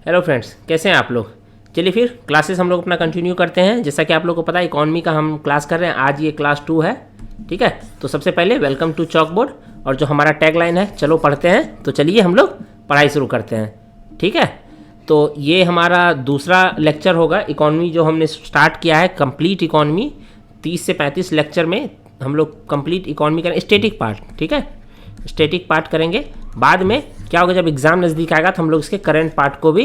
Hello friends, कैसे हैं आप लोग। चलिए फिर क्लासेस हम लोग अपना कंटिन्यू करते हैं। जैसा कि आप लोग को पता है इकॉनमी का हम क्लास कर रहे हैं। आज ये क्लास 2 है, ठीक है। तो सबसे पहले वेलकम टू चॉक बोर्ड, और जो हमारा टैगलाइन है चलो पढ़ते हैं। तो चलिए हम लोग पढ़ाई शुरू करते हैं, ठीक है। तो ये हमारा दूसरा लेक्चर होगा इकॉनमी जो हमने स्टार्ट किया है, कंप्लीट इकॉनमी। 30 से 35 लेक्चर में हम लोग कंप्लीट इकॉनमी करें, स्टैटिक पार्ट, ठीक है। स्टैटिक पार्ट करेंगे। बाद में क्या होगा, जब एग्ज़ाम नज़दीक आएगा तो हम लोग इसके करंट पार्ट को भी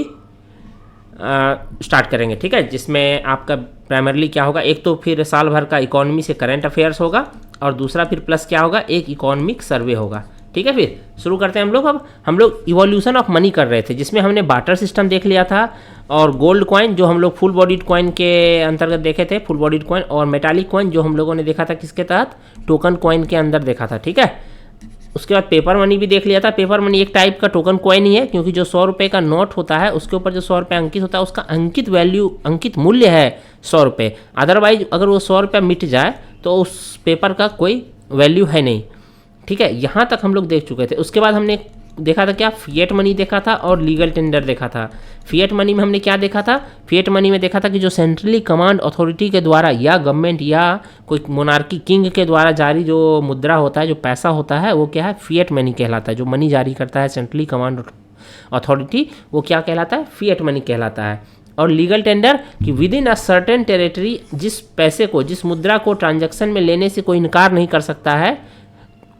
स्टार्ट करेंगे, ठीक है। जिसमें आपका प्राइमरली क्या होगा, एक तो फिर साल भर का इकॉनमी से करंट अफेयर्स होगा, और दूसरा फिर प्लस क्या होगा, एक इकोनॉमिक सर्वे होगा, ठीक है। फिर शुरू करते हैं हम लोग। अब हम लोग इवोल्यूशन ऑफ मनी कर रहे थे, जिसमें हमने बार्टर सिस्टम देख लिया था, और गोल्ड कॉइन जो हम लोग फुल बॉडीड कॉइन के अंतर्गत देखे थे, फुल बॉडीड कॉइन, और मेटालिक कॉइन जो हम लोगों ने देखा था किसके तहत, टोकन कॉइन के अंदर देखा था, ठीक है। उसके बाद पेपर मनी भी देख लिया था। पेपर मनी एक टाइप का टोकन कॉइन ही है, क्योंकि जो 100 रुपये का नोट होता है उसके ऊपर जो 100 रुपये अंकित होता है उसका अंकित वैल्यू, अंकित मूल्य है 100 रुपये। अदरवाइज अगर वो 100 रुपया मिट जाए तो उस पेपर का कोई वैल्यू है नहीं, ठीक है। यहाँ तक हम लोग देख चुके थे। उसके बाद हमने देखा था क्या, फिएट मनी देखा था और लीगल टेंडर देखा था। फिएट मनी में हमने क्या देखा था, फिएट मनी में देखा था कि जो सेंट्रली कमांड अथॉरिटी के द्वारा या गवर्नमेंट या कोई मोनार्की किंग के द्वारा जारी जो मुद्रा होता है, जो पैसा होता है, वो क्या है, फिएट मनी कहलाता है। जो मनी जारी करता है सेंट्रली कमांड अथॉरिटी, वो क्या कहलाता है, फिएट मनी कहलाता है। और लीगल टेंडर कि with in a certain territory, जिस पैसे को, जिस मुद्रा को ट्रांजैक्शन में लेने से कोई इनकार नहीं कर सकता है,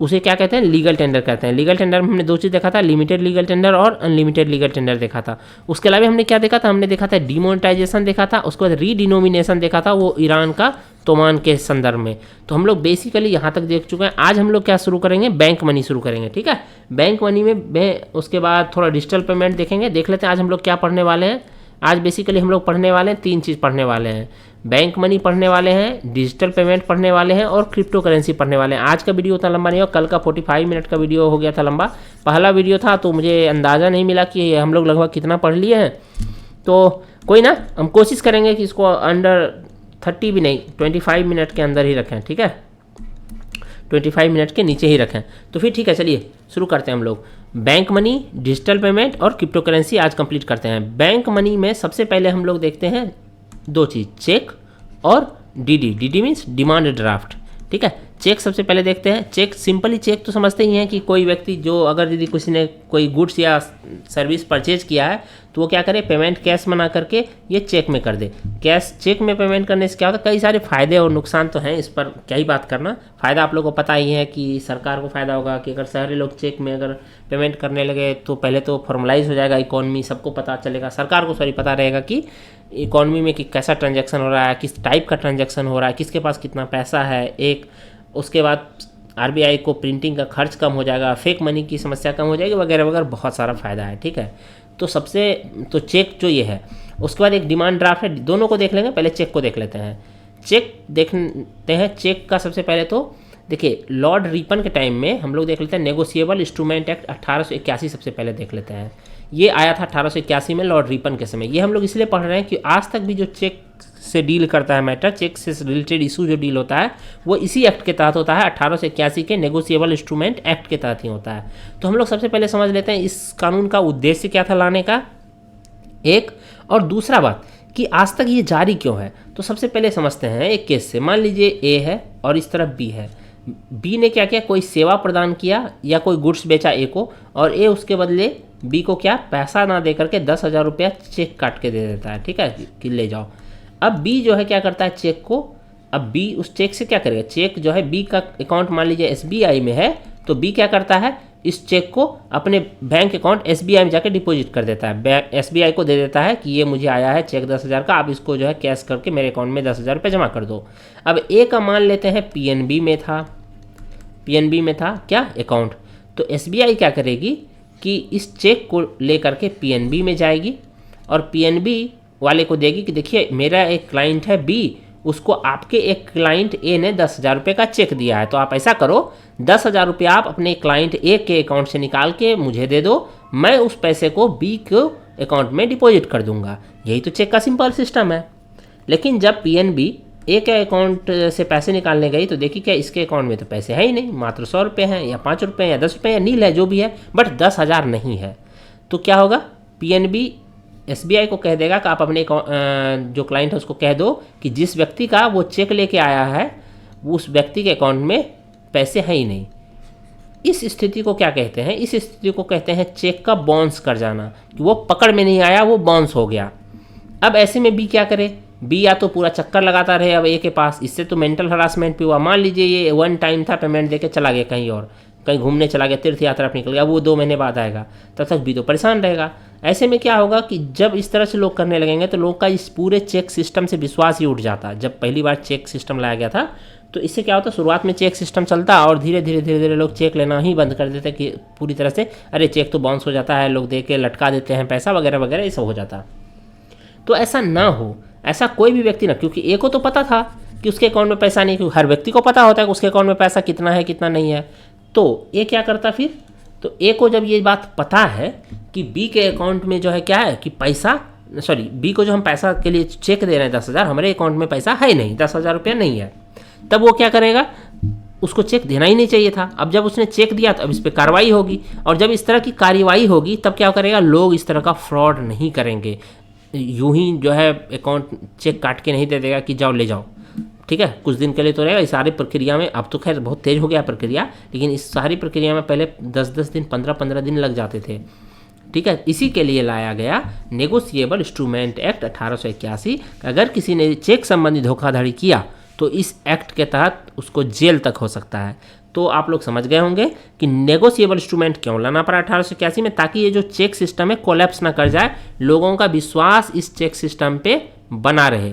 उसे क्या कहते हैं, लीगल टेंडर कहते हैं। लीगल टेंडर में हमने दो चीज़ देखा था, लिमिटेड लीगल टेंडर और अनलिमिटेड लीगल टेंडर देखा था। उसके अलावा हमने क्या देखा था, हमने देखा था डिमोनेटाइजेशन देखा था, उसके बाद रीडिनोमिनेशन देखा था, वो ईरान का तोमान के संदर्भ में। तो हम लोग बेसिकली यहाँ तक देख चुके हैं। आज हम लोग क्या शुरू करेंगे, बैंक मनी शुरू करेंगे, ठीक है। बैंक मनी में उसके बाद थोड़ा डिजिटल पेमेंट देखेंगे। देख लेते हैं आज हम लोग क्या पढ़ने वाले हैं। आज बेसिकली हम लोग पढ़ने वाले हैं, 3 चीज़ पढ़ने वाले हैं। बैंक मनी पढ़ने वाले हैं, डिजिटल पेमेंट पढ़ने वाले हैं, और क्रिप्टो करेंसी पढ़ने वाले हैं। आज का वीडियो उतना लंबा नहीं होगा, कल का 45 मिनट का वीडियो हो गया था लंबा। पहला वीडियो था तो मुझे अंदाज़ा नहीं मिला कि हम लोग लगभग कितना पढ़ लिए हैं। तो कोई ना, हम कोशिश करेंगे कि इसको अंडर 30 भी नहीं, 25 मिनट के अंदर ही रखें, ठीक है। 25 मिनट के नीचे ही रखें। तो फिर ठीक है, चलिए शुरू करते हैं हम लोग। बैंक मनी, डिजिटल पेमेंट और क्रिप्टो करेंसी आज कंप्लीट करते हैं। बैंक मनी में सबसे पहले हम लोग देखते हैं 2 चीज़, चेक और DD. DD means demand draft, ठीक है। चेक सबसे पहले देखते हैं। चेक सिंपली चेक तो समझते ही हैं कि कोई व्यक्ति जो, अगर यदि किसी ने कोई गुड्स या सर्विस परचेज किया है तो वो क्या करे, पेमेंट कैश बना करके ये चेक में कर दे। कैश चेक में पेमेंट करने से क्या होता है, कई सारे फायदे और नुकसान तो हैं, इस पर क्या ही बात करना। फ़ायदा आप लोगों को पता ही है कि सरकार को फ़ायदा होगा कि अगर शहरी लोग चेक में अगर पेमेंट करने लगे तो पहले तो फॉर्मलाइज हो जाएगा इकॉनमी, सबको पता चलेगा, सरकार को सॉरी पता रहेगा कि इकॉनमी में कि कैसा ट्रांजैक्शन हो रहा है, किस टाइप का ट्रांजैक्शन हो रहा है, किसके पास कितना पैसा है। एक उसके बाद आरबीआई को प्रिंटिंग का खर्च कम हो जाएगा, फेक मनी की समस्या कम हो जाएगी, वगैरह वगैरह, बहुत सारा फ़ायदा है, ठीक है। तो सबसे तो चेक जो ये है, उसके बाद एक डिमांड ड्राफ्ट है, दोनों को देख लेंगे। पहले चेक को देख लेते हैं। चेक देखते हैं। चेक का सबसे पहले तो देखिए, लॉर्ड रिपन के टाइम में हम लोग देख लेते हैं नेगोशिएबल इंस्ट्रूमेंट एक्ट 1881 सबसे पहले देख लेते हैं। ये आया था 1881 में लॉर्ड रिपन के समय। ये हम लोग इसलिए पढ़ रहे हैं कि आज तक भी जो चेक से डील करता है मैटर, चेक से रिलेटेड इशू जो डील होता है वो इसी एक्ट के तहत होता है, 1881 के नेगोशिएबल इंस्ट्रूमेंट एक्ट के तहत ही होता है। तो हम लोग सबसे पहले समझ लेते हैं इस कानून का उद्देश्य क्या था लाने का, एक, और दूसरा बात कि आज तक ये जारी क्यों है। तो सबसे पहले समझते हैं एक केस से। मान लीजिए ए है और इस तरफ बी है। बी ने क्या किया, कोई सेवा प्रदान किया या कोई गुड्स बेचा ए को, और ए उसके बदले बी को क्या, पैसा ना दे करके 10,000 रुपया चेक काट के दे देता है, ठीक है, कि ले जाओ। अब बी जो है क्या करता है चेक को, अब बी उस चेक से क्या करेगा, चेक जो है बी का अकाउंट मान लीजिए एसबीआई में है, तो बी क्या करता है, इस चेक को अपने बैंक अकाउंट एसबीआई में जाके डिपॉजिट कर देता है। बैंक एसबीआई को दे देता है कि ये मुझे आया है चेक 10,000 का, आप इसको जो है कैश करके मेरे अकाउंट में 10,000 रुपये जमा कर दो। अब ए का मान लेते हैं पीएनबी में था, पीएनबी में था क्या अकाउंट, तो एसबीआई क्या करेगी कि इस चेक को ले करके पीएनबी में जाएगी और पीएनबी वाले को देगी कि देखिए मेरा एक क्लाइंट है बी, उसको आपके एक क्लाइंट ए ने 10,000 रुपये का चेक दिया है, तो आप ऐसा करो 10,000 रुपये आप अपने क्लाइंट ए के अकाउंट से निकाल के मुझे दे दो, मैं उस पैसे को बी के अकाउंट में डिपॉजिट कर दूंगा। यही तो चेक का सिंपल सिस्टम है। लेकिन जब पीएनबी ए के अकाउंट से पैसे निकालने गई तो देखी क्या, इसके अकाउंट में तो पैसे है ही नहीं, मात्र 100 रुपये हैं या 5 रुपये या 10 रुपये या नील है जो भी है, बट 10,000 नहीं है। तो क्या होगा, पीएनबी एसबीआई को कह देगा कि आप अपने जो क्लाइंट है उसको कह दो कि जिस व्यक्ति का वो चेक लेके आया है उस व्यक्ति के अकाउंट में पैसे हैं ही नहीं। इस स्थिति को क्या कहते हैं? इस स्थिति को कहते हैं चेक का बाउंस कर जाना, कि वो पकड़ में नहीं आया, वो बाउंस हो गया। अब ऐसे में बी क्या करे? बी या तो पूरा चक्कर लगाता रहे अब ए के पास, इससे तो मेंटल हरासमेंट भी हुआ। मान लीजिए ये वन टाइम था, पेमेंट देके चला गया कहीं और, कहीं घूमने चला गया, तीर्थ यात्रा पर निकल गया, वो 2 महीने बाद आएगा, तब तक बी तो परेशान रहेगा। ऐसे में क्या होगा कि जब इस तरह से लोग करने लगेंगे तो लोग का इस पूरे चेक सिस्टम से विश्वास ही उठ जाता। जब पहली बार चेक सिस्टम लाया गया था तो इससे क्या होता, शुरुआत में चेक सिस्टम चलता और धीरे धीरे लोग चेक लेना ही बंद कर देते कि पूरी तरह से अरे चेक तो बाउंस हो जाता है, लोग दे के लटका देते हैं पैसा वगैरह वगैरह, ये सब हो जाता। तो ऐसा ना हो, ऐसा कोई भी व्यक्ति ना, क्योंकि ए को तो पता था कि उसके अकाउंट में पैसा नहीं, क्योंकि हर व्यक्ति को पता होता है कि उसके अकाउंट में पैसा कितना है कितना नहीं है। तो ए क्या करता फिर? तो ए को जब ये बात पता है कि बी के अकाउंट में जो है क्या है कि पैसा, सॉरी बी को जो हम पैसा के लिए चेक दे रहे हैं 10,000, हमारे अकाउंट में पैसा है नहीं, 10,000 रुपया नहीं है, तब वो क्या करेगा? उसको चेक देना ही नहीं चाहिए था। अब जब उसने चेक दिया तो अब इस पर कार्रवाई होगी, और जब इस तरह की कार्रवाई होगी तब क्या करेगा? लोग इस तरह का फ्रॉड नहीं करेंगे, यूं ही जो है अकाउंट चेक काट के नहीं दे देगा कि जाओ ले जाओ, ठीक है, कुछ दिन के लिए तो रहेगा। इस सारी प्रक्रिया में अब तो खैर बहुत तेज हो गया प्रक्रिया, लेकिन इस सारी प्रक्रिया में पहले 10-10 दिन 15-15 दिन लग जाते थे, ठीक है। इसी के लिए लाया गया नेगोशिएबल इंस्ट्रूमेंट एक्ट 1881। अगर किसी ने चेक संबंधी धोखाधड़ी किया तो इस एक्ट के तहत उसको जेल तक हो सकता है। तो आप लोग समझ गए होंगे कि नेगोशिएबल इंस्ट्रूमेंट क्यों लाना पड़ा 1881 में, ताकि ये जो चेक सिस्टम है कोलैप्स ना कर जाए, लोगों का विश्वास इस चेक सिस्टम पे बना रहे,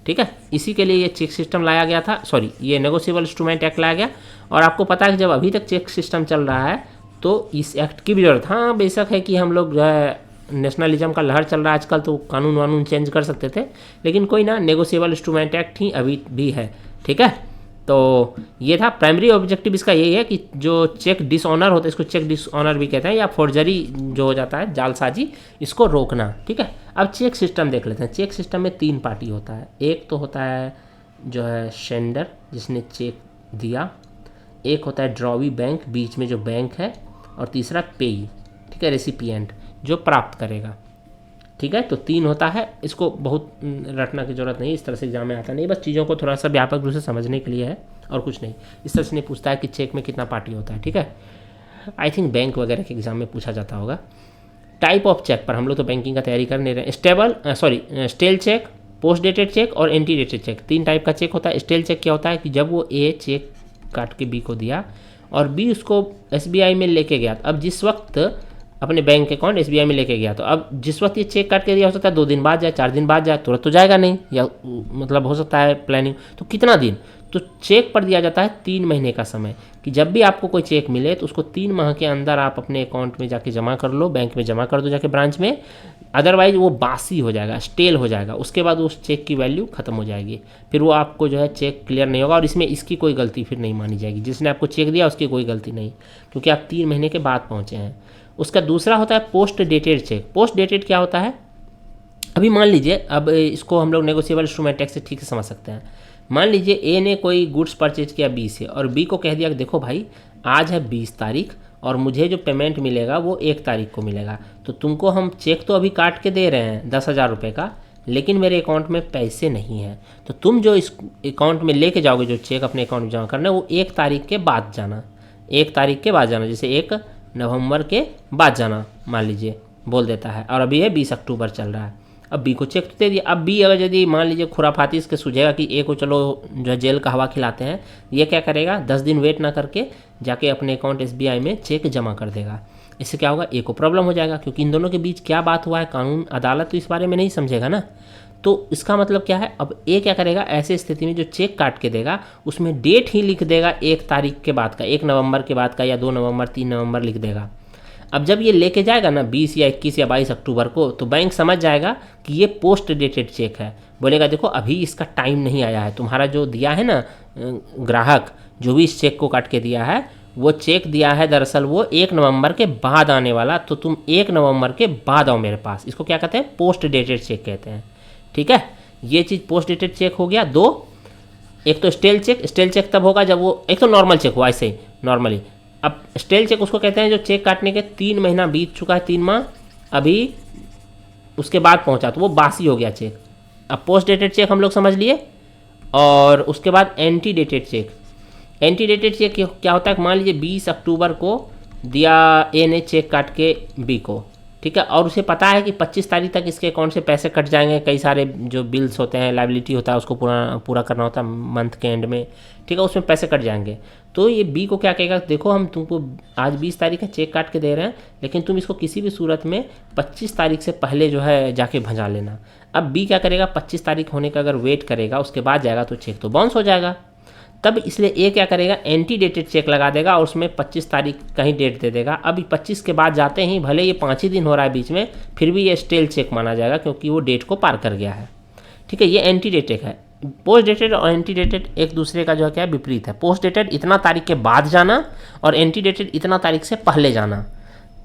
ठीक है। इसी के लिए ये चेक सिस्टम लाया गया था, सॉरी ये नेगोशिएबल इंस्ट्रूमेंट एक्ट लाया गया। और आपको पता है कि जब अभी तक चेक सिस्टम चल रहा है तो इस एक्ट की भी जरूरत, हाँ बेशक है कि हम लोग जो है नेशनलिज्म का लहर चल रहा है आजकल, तो कानून वानून चेंज कर सकते थे, लेकिन कोई ना, नेगोशिएबल इंस्ट्रूमेंट एक्ट ही अभी भी है, ठीक है। तो ये था प्राइमरी ऑब्जेक्टिव इसका, यही है कि जो चेक डिसऑनर होता है, इसको चेक डिसऑनर भी कहते हैं, या फोर्जरी जो हो जाता है, जालसाजी, इसको रोकना, ठीक है। अब चेक सिस्टम देख लेते हैं। चेक सिस्टम में 3 पार्टी होता है। एक तो होता है जो है सेंडर, जिसने चेक दिया, एक होता है ड्रॉवी बैंक, बीच में जो बैंक है, और तीसरा पेई, ठीक है, रेसिपिएंट, जो प्राप्त करेगा, ठीक है। तो 3 होता है, इसको बहुत रटना की जरूरत नहीं, इस तरह से एग्जाम में आता नहीं, बस चीज़ों को थोड़ा सा व्यापक रूप से समझने के लिए है और कुछ नहीं। इस तरह से नहीं पूछता है कि चेक में कितना पार्टी होता है, ठीक है। आई थिंक बैंक वगैरह के एग्जाम में पूछा जाता होगा। टाइप ऑफ चेक पर हम लोग तो बैंकिंग का तैयारी कर नहीं रहे। Stale cheque, post dated cheque और एंटी डेटेड चेक, 3 टाइप का चेक होता है। स्टेल चेक क्या होता है कि जब वो ए चेक काट के बी को दिया और बी उसको एसबीआई में लेके गया, अब जिस वक्त अपने बैंक अकाउंट एसबीआई में लेके गया, तो अब जिस वक्त ये चेक काट के दिया, हो सकता है 2 दिन बाद जाए, 4 दिन बाद जाए, तुरंत तो जाएगा नहीं, या मतलब हो सकता है प्लानिंग, तो कितना दिन, तो चेक पर दिया जाता है 3 महीने का समय, कि जब भी आपको कोई चेक मिले तो उसको 3 माह के अंदर आप अपने अकाउंट में जाके जमा कर लो, बैंक में जमा कर दो जाके ब्रांच में, अदरवाइज वो बासी हो जाएगा, स्टेल हो जाएगा, उसके बाद उस चेक की वैल्यू खत्म हो जाएगी, फिर वो आपको जो है चेक क्लियर नहीं होगा, और इसमें इसकी कोई गलती फिर नहीं मानी जाएगी, जिसने आपको चेक दिया उसकी कोई गलती नहीं, क्योंकि आप 3 महीने के बाद पहुँचे हैं। उसका दूसरा होता है post dated check. Post dated क्या होता है? अभी मान लीजिए, अब इसको हम लोग नेगोशिएबल इंस्ट्रूमेंट एक्ट से ठीक से समझ सकते हैं। मान लीजिए ए ने कोई गुड्स परचेज किया बी से, और बी को कह दिया कि देखो भाई आज है 20 तारीख और मुझे जो पेमेंट मिलेगा वो 1 तारीख को मिलेगा, तो तुमको हम चेक तो अभी काट के दे रहे हैं 10,000 रुपये का, लेकिन मेरे अकाउंट में पैसे नहीं हैं, तो तुम जो इस अकाउंट में लेके जाओगे, जो चेक अपने अकाउंट में जमा करना है, वो 1 तारीख के बाद जाना, 1 तारीख के बाद जाना, जैसे 1 नवंबर के बाद जाना मान लीजिए बोल देता है, और अभी है 20 अक्टूबर चल रहा है। अब बी को चेक तो दे दिया। अब बी अगर यदि मान लीजिए खुराफाती इसके सूझेगा कि ए को चलो जो जेल का हवा खिलाते हैं, ये क्या करेगा, 10 दिन वेट ना करके जाके अपने अकाउंट एसबीआई में चेक जमा कर देगा। इससे क्या होगा, ए को प्रॉब्लम हो जाएगा, क्योंकि इन दोनों के बीच क्या बात हुआ है, कानून अदालत तो इस बारे में नहीं समझेगा ना। तो इसका मतलब क्या है, अब ए क्या करेगा, ऐसे स्थिति में जो चेक काट के देगा उसमें डेट ही लिख देगा 1 तारीख के बाद का, 1 नवंबर के बाद का, या 2 नवंबर 3 नवंबर लिख देगा। अब जब ये लेके जाएगा ना 20 या 21 या 22 अक्टूबर को, तो बैंक समझ जाएगा कि ये पोस्ट डेटेड चेक है, बोलेगा देखो अभी इसका टाइम नहीं आया है, तुम्हारा जो दिया है ना ग्राहक, जो भी इस चेक को काट के दिया है, वो चेक दिया है दरअसल वो 1 नवंबर के बाद आने वाला, तो तुम 1 नवंबर के बाद आओ मेरे पास। इसको क्या कहते हैं, पोस्ट डेटेड चेक कहते हैं, ठीक है। ये चीज़ पोस्ट डेटेड चेक हो गया। 2, एक तो स्टेल चेक। स्टेल चेक तब होगा जब वो, एक तो नॉर्मल चेक हुआ ऐसे ही नॉर्मली, अब स्टेल चेक उसको कहते हैं जो चेक काटने के 3 महीना बीत चुका है, 3 माह, अभी उसके बाद पहुंचा तो वो बासी हो गया चेक। अब पोस्ट डेटेड चेक हम लोग समझ लिए, और उसके बाद anti dated check. Anti dated check क्या होता है, मान लीजिए 20 अक्टूबर को दिया ए ने चेक काट के बी को, ठीक है, और उसे पता है कि 25 तारीख तक इसके अकाउंट से पैसे कट जाएंगे, कई सारे जो बिल्स होते हैं, लाइबिलिटी होता है, उसको पूरा करना होता है मंथ के एंड में, ठीक है, उसमें पैसे कट जाएंगे। तो ये बी को क्या कहेगा, देखो हम तुमको आज 20 तारीख है चेक काट के दे रहे हैं, लेकिन तुम इसको किसी भी सूरत में 25 तारीख से पहले जो है जाके भंजा लेना। अब बी क्या करेगा, 25 तारीख होने का अगर वेट करेगा, उसके बाद जाएगा तो चेक तो बाउंस हो जाएगा। तब इसलिए ए क्या करेगा, एंटी डेटेड चेक लगा देगा और उसमें 25 तारीख का ही डेट दे देगा। अब 25 के बाद जाते ही भले ये 5 ही दिन हो रहा है बीच में, फिर भी ये स्टेल चेक माना जाएगा क्योंकि वो डेट को पार कर गया है, ठीक है। ये एंटी डेटेड है। पोस्ट डेटेड और एंटी डेटेड एक दूसरे का जो है क्या विपरीत है। पोस्ट डेटेड इतना तारीख के बाद जाना और एंटी डेटेड इतना तारीख से पहले जाना,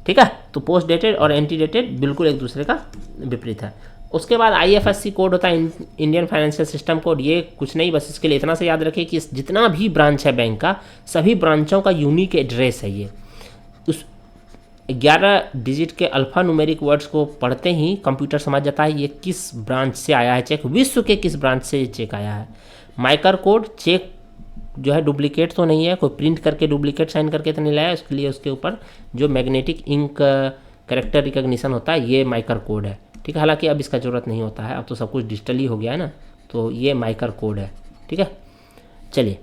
ठीक है। तो पोस्ट डेटेड और एंटी डेटेड बिल्कुल एक दूसरे का विपरीत है। उसके बाद IFSC कोड होता है, इंडियन फाइनेंशियल सिस्टम कोड। ये कुछ नहीं, बस इसके लिए इतना से याद रखिए कि जितना भी ब्रांच है बैंक का, सभी ब्रांचों का यूनिक एड्रेस है ये। उस 11 डिजिट के अल्फा न्यूमेरिक वर्ड्स को पढ़ते ही कंप्यूटर समझ जाता है ये किस ब्रांच से आया है चेक, विश्व के किस ब्रांच से ये चेक आया है। माइकर कोड चेक जो है डुप्लीकेट तो नहीं है, कोई प्रिंट करके डुप्लीकेट साइन करके तो नहीं लाया, उसके लिए उसके ऊपर जो मैग्नेटिक इंक कैरेक्टर रिकॉग्निशन होता है, ये माइकर कोड है, ठीक है। हालांकि अब इसका ज़रूरत नहीं होता है, अब तो सब कुछ डिजिटली हो गया है ना, तो ये माइकर कोड है, ठीक है। चलिए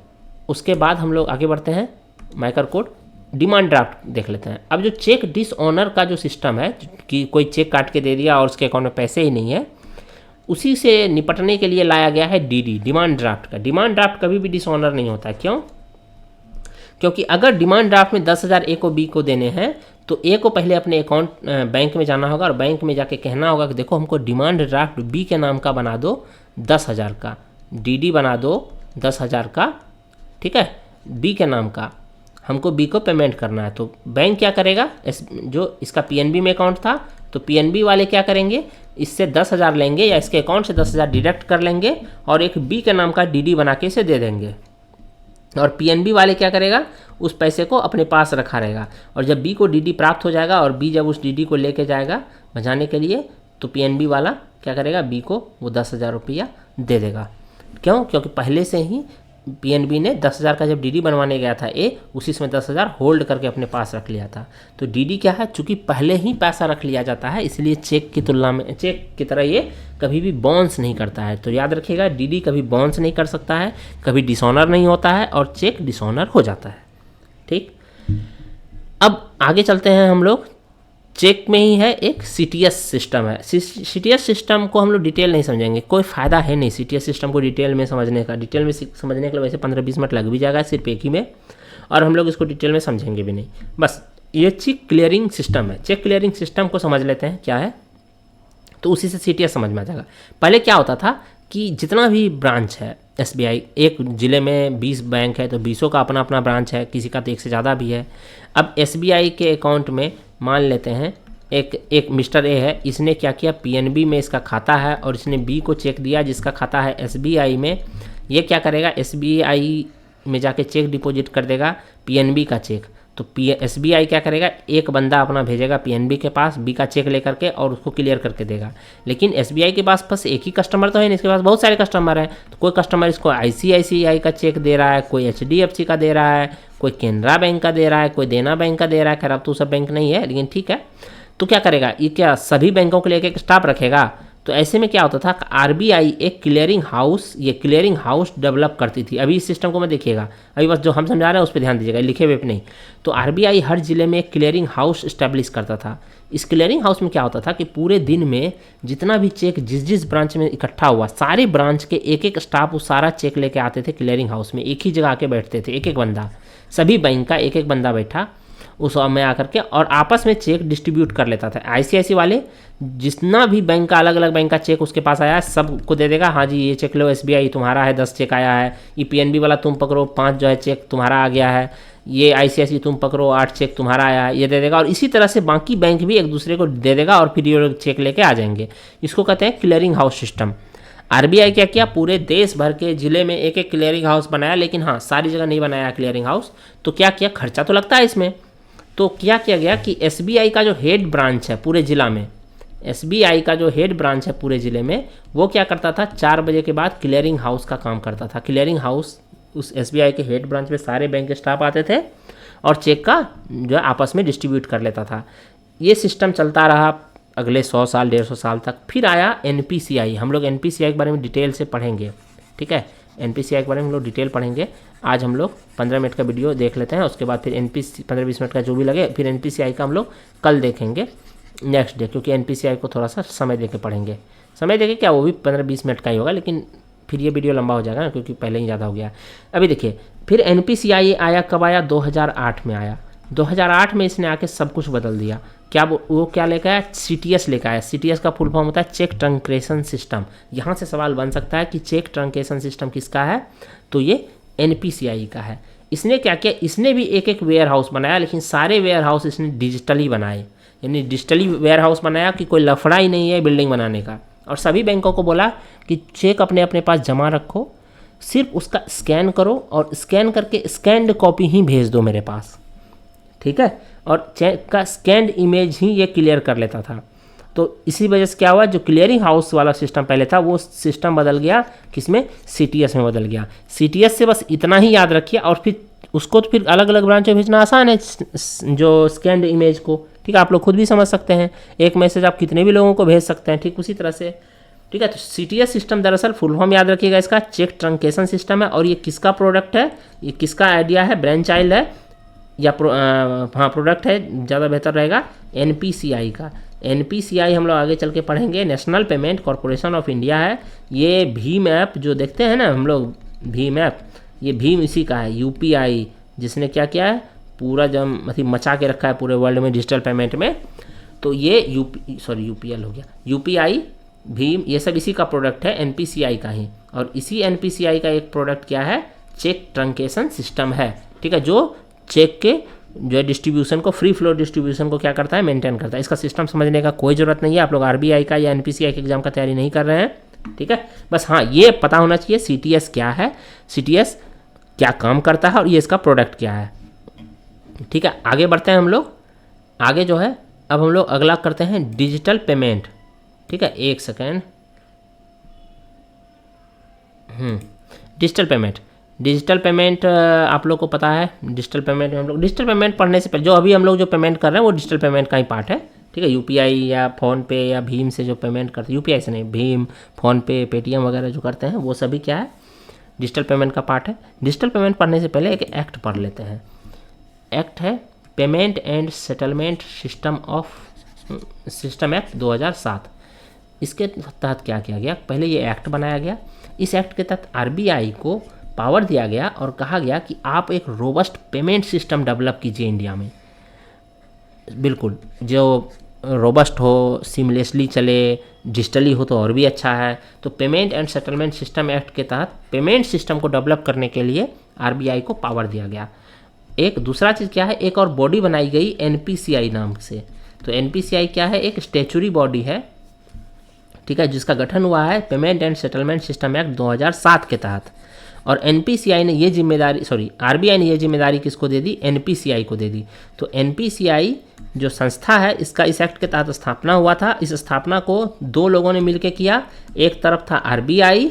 उसके बाद हम लोग आगे बढ़ते हैं। माइकर कोड डिमांड ड्राफ्ट देख लेते हैं। अब जो चेक डिसऑनर का जो सिस्टम है कि कोई चेक काट के दे दिया और उसके अकाउंट में पैसे ही नहीं है, उसी से निपटने के लिए लाया गया है DD, डिमांड ड्राफ्ट का। डिमांड ड्राफ्ट कभी भी डिसऑनर नहीं होता है। क्यों? क्योंकि अगर डिमांड ड्राफ्ट में 10,000 ए को बी को देने हैं तो ए को पहले अपने अकाउंट बैंक में जाना होगा और बैंक में जाके कहना होगा कि देखो हमको डिमांड ड्राफ्ट बी के नाम का बना दो 10,000 का, DD बना दो 10,000 का, ठीक है, बी के नाम का, हमको बी को पेमेंट करना है। तो बैंक क्या करेगा, जो इसका PNB में अकाउंट था तो PNB वाले क्या करेंगे, इससे 10,000 लेंगे या इसके अकाउंट से 10,000 डिडक्ट कर लेंगे और एक बी के नाम का DD बना के इसे दे देंगे। और PNB वाले क्या करेगा, उस पैसे को अपने पास रखा रहेगा और जब बी को DD प्राप्त हो जाएगा और बी जब उस DD को लेके जाएगा बचाने के लिए तो PNB वाला क्या करेगा, बी को वो 10,000 रुपया दे देगा। क्यों? क्योंकि पहले से ही PNB ने 10,000 का जब DD बनवाने गया था ए, उसी समय 10,000 होल्ड करके अपने पास रख लिया था। तो DD क्या है, चूंकि पहले ही पैसा रख लिया जाता है इसलिए चेक की तुलना में, चेक की तरह ये कभी भी बाउंस नहीं करता है। तो याद रखिएगा DD कभी बाउंस नहीं कर सकता है, कभी डिसऑनर नहीं होता है और चेक डिसऑनर हो जाता है, ठीक। अब आगे चलते हैं हम लोग। चेक में ही है एक CTS सिस्टम है। CTS सिस्टम को हम लोग डिटेल नहीं समझेंगे, कोई फ़ायदा है नहीं CTS सिस्टम को डिटेल में समझने का। डिटेल में समझने के लिए वैसे 15-20 मिनट लग भी जाएगा सिर्फ एक ही में, और हम लोग इसको डिटेल में समझेंगे भी नहीं। बस ये चेक क्लियरिंग सिस्टम है। चेक क्लियरिंग सिस्टम को समझ लेते हैं क्या है, तो उसी से CTS समझ में आ जाएगा। पहले क्या होता था कि जितना भी ब्रांच है SBI, एक ज़िले में 20 बैंक है तो 20 का अपना अपना ब्रांच है, किसी का तो एक से ज़्यादा भी है। अब SBI के अकाउंट में मान लेते हैं एक मिस्टर ए है, इसने क्या किया, PNB में इसका खाता है और इसने बी को चेक दिया जिसका खाता है SBI में। ये क्या करेगा, SBI में जाके चेक डिपॉजिट कर देगा PNB का चेक। तो SBI क्या करेगा, एक बंदा अपना भेजेगा PNB के पास बी का चेक लेकर के और उसको क्लियर करके देगा। लेकिन SBI के पास बस एक ही कस्टमर तो है नहीं, इसके पास बहुत सारे कस्टमर हैं। तो कोई कस्टमर इसको ICICI का चेक दे रहा है, कोई HDFC का दे रहा है, कोई केनरा बैंक का दे रहा है, कोई देना बैंक का दे रहा है। खैर अब तो सब बैंक नहीं है लेकिन ठीक है। तो क्या करेगा, ये क्या सभी बैंकों के लिए एक स्टाफ रखेगा। तो ऐसे में क्या होता था, RBI एक क्लियरिंग हाउस, ये क्लियरिंग हाउस डेवलप करती थी। अभी इस सिस्टम को मैं देखिएगा, अभी बस जो हम समझा रहे हैं उस पर ध्यान दीजिएगा, लिखे हुए पे नहीं। तो RBI हर जिले में एक क्लियरिंग हाउस इस्टेब्लिश करता था। इस क्लियरिंग हाउस में क्या होता था कि पूरे दिन में जितना भी चेक जिस जिस ब्रांच में इकट्ठा हुआ, सारे ब्रांच के एक एक स्टाफ वो सारा चेक लेके आते थे क्लियरिंग हाउस में, एक ही जगह आके बैठते थे, एक एक बंदा, सभी बैंक का एक एक बंदा बैठा उस में आकर के और आपस में चेक डिस्ट्रीब्यूट कर लेता था। ICICI वाले जितना भी बैंक का अलग अलग बैंक का चेक उसके पास आया है सबको दे देगा, हाँ जी ये चेक लो SBI तुम्हारा है, 10 चेक आया है। ये PNB वाला तुम पकड़ो 5 जो है चेक तुम्हारा आ गया है। ये ICICI तुम पकड़ो 8 चेक तुम्हारा आया है, ये दे देगा। और इसी तरह से बाकी बैंक भी एक दूसरे को दे देगा और फिर ये लोग चेक लेके आ जाएंगे। इसको कहते हैं क्लियरिंग हाउस सिस्टम। RBI क्या किया, पूरे देश भर के ज़िले में एक एक क्लियरिंग हाउस बनाया, लेकिन हाँ सारी जगह नहीं बनाया क्लियरिंग हाउस। तो क्या किया, खर्चा तो लगता है इसमें। तो क्या किया गया कि SBI का जो हेड ब्रांच है पूरे ज़िला में, एसबीआई का जो हेड ब्रांच है पूरे ज़िले में, वो क्या करता था, 4 बजे के बाद क्लियरिंग हाउस का काम करता था। क्लियरिंग हाउस उस एसबीआई के हेड ब्रांच में सारे बैंक के स्टाफ आते थे और चेक का जो है आपस में डिस्ट्रीब्यूट कर लेता था। ये सिस्टम चलता रहा अगले 100 साल 150 साल तक। फिर आया एनपीसीआई। हम लोग एनपीसीआई के बारे में डिटेल से पढ़ेंगे, ठीक है। एनपीसीआई के बारे में हम लोग डिटेल पढ़ेंगे। आज हम लोग 15 मिनट का वीडियो देख लेते हैं, उसके बाद फिर एनपीसी 15-20 मिनट का जो भी लगे, फिर एनपीसीआई का हम लोग कल देखेंगे नेक्स्ट डे, क्योंकि एनपीसीआई को थोड़ा सा समय देके पढ़ेंगे। समय देके क्या, वो भी 15-20 मिनट का ही होगा, लेकिन फिर ये वीडियो लंबा हो जाएगा ना, क्योंकि पहले ही ज़्यादा हो गया। अभी देखिए, फिर एनपीसीआई आया, कब आया, 2008 में आया। 2008 में इसने आके सब कुछ बदल दिया। क्या वो क्या लेकर आया, सीटीएस लेकर आया। सीटीएस का फुल फॉर्म होता है चेक ट्रंकेशन सिस्टम। यहाँ से सवाल बन सकता है कि चेक ट्रंकेशन सिस्टम किसका है, तो ये एनपीसीआई का है। इसने क्या किया, इसने भी एक एक वेयर हाउस बनाया, लेकिन सारे वेयर हाउस इसने डिजिटली बनाए, यानी डिजिटली वेयर हाउस बनाया कि कोई लफड़ा ही नहीं है बिल्डिंग बनाने का। और सभी बैंकों को बोला कि चेक अपने अपने पास जमा रखो, सिर्फ उसका स्कैन करो और स्कैन करके स्कैन्ड कॉपी ही भेज दो मेरे पास, ठीक है। और चेक का स्कैन्ड इमेज ही ये क्लियर कर लेता था। तो इसी वजह से क्या हुआ, जो क्लियरिंग हाउस वाला सिस्टम पहले था वो सिस्टम बदल गया, किसमें, सीटीएस में बदल गया। सीटीएस से बस इतना ही याद रखिए, और फिर उसको तो फिर अलग अलग ब्रांच में भेजना आसान है, जो स्कैन्ड इमेज को, ठीक है। आप लोग खुद भी समझ सकते हैं, एक मैसेज आप कितने भी लोगों को भेज सकते हैं, ठीक उसी तरह से, ठीक है। तो सीटीएस सिस्टम दरअसल फुल फॉर्म याद रखिएगा इसका, चेक ट्रंकेशन सिस्टम है। और ये किसका प्रोडक्ट है, ये किसका आइडिया है, ब्रांड चाइल्ड है या प्रोडक्ट है, ज़्यादा बेहतर रहेगा, एनपीसीआई का। एनपीसीआई हम लोग आगे चल के पढ़ेंगे, national payment corporation of India है। ये भीम ऐप जो देखते हैं ना हम लोग, भीम ऐप, ये भीम इसी का है। यूपीआई जिसने क्या किया है, पूरा जब मतलब मचा के रखा है पूरे वर्ल्ड में डिजिटल पेमेंट में, तो ये यूपीएल हो गया, यूपीआई, भीम, ये सब इसी का प्रोडक्ट है, एनपीसीआई का ही। और इसी एनपीसीआई का एक प्रोडक्ट क्या है, चेक ट्रंकेशन सिस्टम है, ठीक है, जो चेक के जो है डिस्ट्रीब्यूशन को, फ्री फ्लो डिस्ट्रीब्यूशन को क्या करता है, मेंटेन करता है। इसका सिस्टम समझने का कोई ज़रूरत नहीं है, आप लोग आरबीआई का या एनपीसीआई के एग्जाम का तैयारी नहीं कर रहे हैं, ठीक है। बस हाँ, ये पता होना चाहिए सीटीएस क्या है, सीटीएस क्या काम करता है और ये इसका प्रोडक्ट क्या है, ठीक है। आगे बढ़ते हैं हम लोग, आगे जो है अब हम लोग अगला करते हैं डिजिटल पेमेंट, ठीक है। एक सेकेंड, डिजिटल पेमेंट आप लोग को पता है, डिजिटल पेमेंट में हम लोग, डिजिटल पेमेंट पढ़ने से पहले जो अभी हम लोग जो पेमेंट कर रहे हैं वो डिजिटल पेमेंट का ही पार्ट है, ठीक है। यूपीआई या फ़ोन पे या भीम से जो पेमेंट करते हैं, यूपीआई से नहीं, भीम, फ़ोन पे, पेटीएम वगैरह जो करते हैं वो सभी क्या है, डिजिटल पेमेंट का पार्ट है। डिजिटल पेमेंट पढ़ने से पहले एक एक्ट पढ़ लेते हैं। एक्ट है payment and settlement system act 2007। इसके तहत क्या किया गया, पहले ये एक्ट बनाया गया। इस एक्ट के तहत आरबीआई को पावर दिया गया और कहा गया कि आप एक रोबस्ट पेमेंट सिस्टम डेवलप कीजिए इंडिया में, बिल्कुल जो रोबस्ट हो, सीमलेसली चले, डिजिटली हो तो और भी अच्छा है। तो payment and settlement system act के तहत पेमेंट सिस्टम को डेवलप करने के लिए आरबीआई को पावर दिया गया। एक दूसरा चीज़ क्या है, एक और बॉडी बनाई गई एनपीसीआई नाम से। तो एनपीसीआई क्या है, एक स्टैच्यूरी बॉडी है, ठीक है, जिसका गठन हुआ है payment and settlement system act 2007 के तहत। और एनपीसीआई ने ये जिम्मेदारी, आरबीआई ने ये जिम्मेदारी किसको दे दी, एनपीसीआई को दे दी। तो एनपीसीआई जो संस्था है, इसका इस एक्ट के तहत स्थापना हुआ था। इस स्थापना को 2 लोगों ने मिलकर किया, एक तरफ था आरबीआई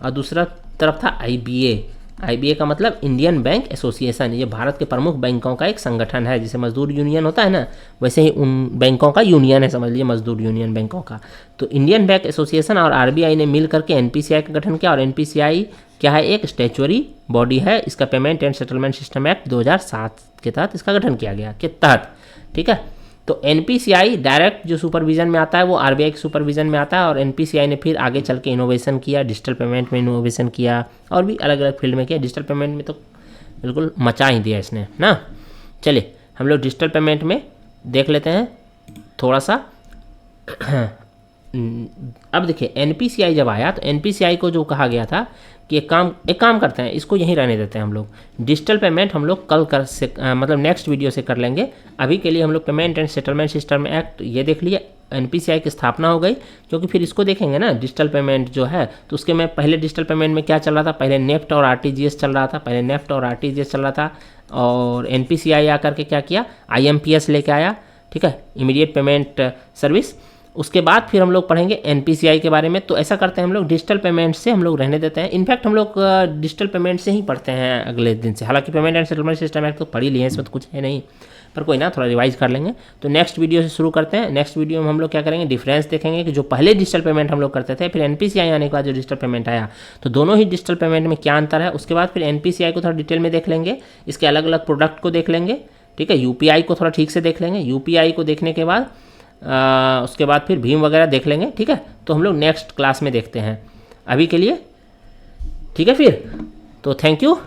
और दूसरा तरफ था आईबीए। आईबीए का मतलब इंडियन बैंक एसोसिएशन, ये भारत के प्रमुख बैंकों का एक संगठन है। जैसे मजदूर यूनियन होता है ना, वैसे ही उन बैंकों का यूनियन है, समझ लीजिए मजदूर यूनियन बैंकों का। तो इंडियन बैंक एसोसिएशन और आरबीआई ने मिल करके एनपीसीआई का गठन किया। और एनपीसीआई क्या है, एक स्टैच्यूरी बॉडी है। इसका payment and settlement system act 2007 के तहत इसका गठन किया गया, के तहत, ठीक है। तो एनपीसीआई डायरेक्ट जो सुपरविजन में आता है वो आरबीआई के सुपरविजन में आता है। और एनपीसीआई ने फिर आगे चल के इनोवेशन किया, डिजिटल पेमेंट में इनोवेशन किया और भी अलग अलग फील्ड में किया। डिजिटल पेमेंट में तो बिल्कुल मचा ही दिया इसने ना। चलिए हम लोग डिजिटल पेमेंट में देख लेते हैं थोड़ा सा। अब देखिए एनपीसीआई जब आया तो एनपीसीआई को जो कहा गया था कि एक काम करते हैं, इसको यहीं रहने देते हैं हम लोग। डिजिटल पेमेंट हम लोग कल मतलब नेक्स्ट वीडियो से कर लेंगे। अभी के लिए हम लोग payment and settlement system act ये देख लिया, एनपीसीआई की स्थापना हो गई। क्योंकि फिर इसको देखेंगे ना, डिजिटल पेमेंट जो है, तो उसके में पहले डिजिटल पेमेंट में क्या चल रहा था, पहले नेफ्ट और आरटीजीएस चल रहा था। और एनपीसीआई आकर के क्या किया, आईएमपीएस लेके आया, ठीक है, इमीडिएट पेमेंट सर्विस। उसके बाद फिर हम लोग पढ़ेंगे एनपीसीआई के बारे में। तो ऐसा करते हैं हम लोग डिजिटल पेमेंट से हम लोग रहने देते हैं। इनफैक्ट हम लोग डिजिटल पेमेंट से ही पढ़ते हैं अगले दिन से। हालांकि payment and settlement system act तो पढ़ ही लिए हैं, इसमें तो कुछ है नहीं, पर कोई ना, थोड़ा रिवाइज कर लेंगे। तो नेक्स्ट वीडियो से शुरू करते हैं। नेक्स्ट वीडियो में हम लोग क्या करेंगे, डिफरेंस देखेंगे कि जो पहले डिजिटल पेमेंट हम लोग करते थे, फिर एनपीसीआई आने के बाद जो डिजिटल पेमेंट आया, तो दोनों ही डिजिटल पेमेंट में क्या अंतर है। उसके बाद फिर एनपीसीआई को थोड़ा डिटेल में देख लेंगे, इसके अलग अलग प्रोडक्ट को देख लेंगे, ठीक है। यूपीआई को थोड़ा ठीक से देख लेंगे। यूपीआई को देखने के बाद उसके बाद फिर भीम वगैरह देख लेंगे, ठीक है। तो हम लोग नेक्स्ट क्लास में देखते हैं अभी के लिए, ठीक है। फिर तो थैंक यू,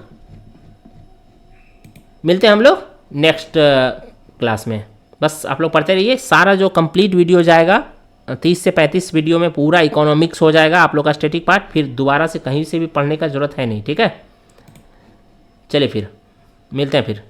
मिलते हैं हम लोग नेक्स्ट क्लास में। बस आप लोग पढ़ते रहिए, सारा जो कंप्लीट वीडियो जाएगा 30 से 35 वीडियो में पूरा इकोनॉमिक्स हो जाएगा आप लोग का स्टैटिक पार्ट, फिर दोबारा से कहीं से भी पढ़ने का ज़रूरत है नहीं, ठीक है। चलिए फिर मिलते हैं फिर।